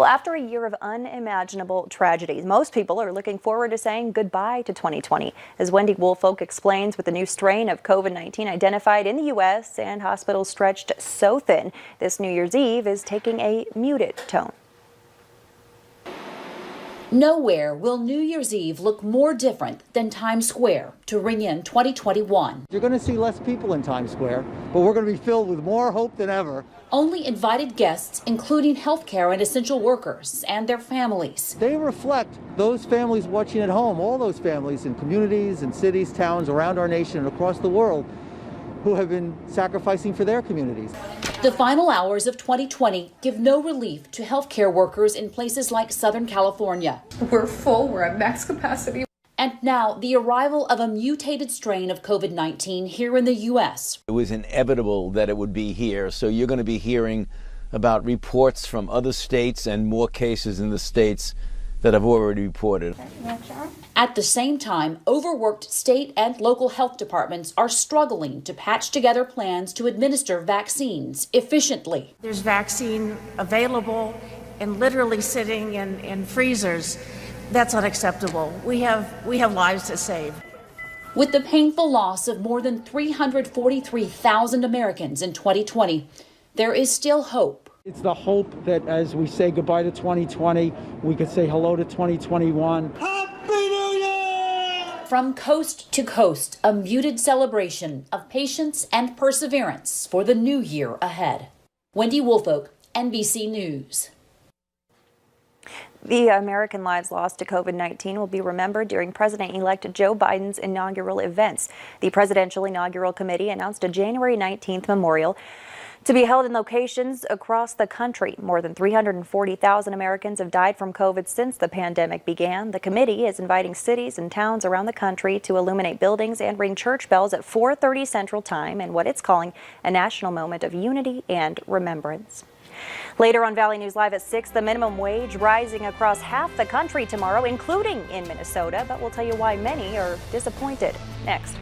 Well, after a year of unimaginable tragedies, most people are looking forward to saying goodbye to 2020. As Wendy Woolfolk explains, with the new strain of COVID-19 identified in the U.S. and hospitals stretched so thin, this New Year's Eve is taking a muted tone. Nowhere will New Year's Eve look more different than Times Square to ring in 2021. You're going to see less people in Times Square, but we're going to be filled with more hope than ever. Only invited guests, including healthcare and essential workers and their families. They reflect those families watching at home, all those families in communities and cities, towns around our nation and across the world who have been sacrificing for their communities. The final hours of 2020 give no relief to healthcare workers in places like Southern California. We're full, we're at max capacity. And now the arrival of a mutated strain of COVID-19 here in the U.S. It was inevitable that it would be here, so you're going to be hearing about reports from other states and more cases in the states that have already reported. At the same time, overworked state and local health departments are struggling to patch together plans to administer vaccines efficiently. There's vaccine available and literally sitting in freezers. That's unacceptable. We have lives to save. With the painful loss of more than 343,000 Americans in 2020, there is still hope. It's the hope that as we say goodbye to 2020, we could say hello to 2021. Happy New Year! From coast to coast, a muted celebration of patience and perseverance for the new year ahead. Wendy Woolfolk, NBC News. The American lives lost to COVID-19 will be remembered during President-elect Joe Biden's inaugural events. The Presidential Inaugural Committee announced a January 19th memorial to be held in locations across the country. More than 340,000 Americans have died from COVID since the pandemic began. The committee is inviting cities and towns around the country to illuminate buildings and ring church bells at 4:30 Central Time in what it's calling a national moment of unity and remembrance. Later on Valley News Live at 6, the minimum wage rising across half the country tomorrow, including in Minnesota, but we'll tell you why many are disappointed next.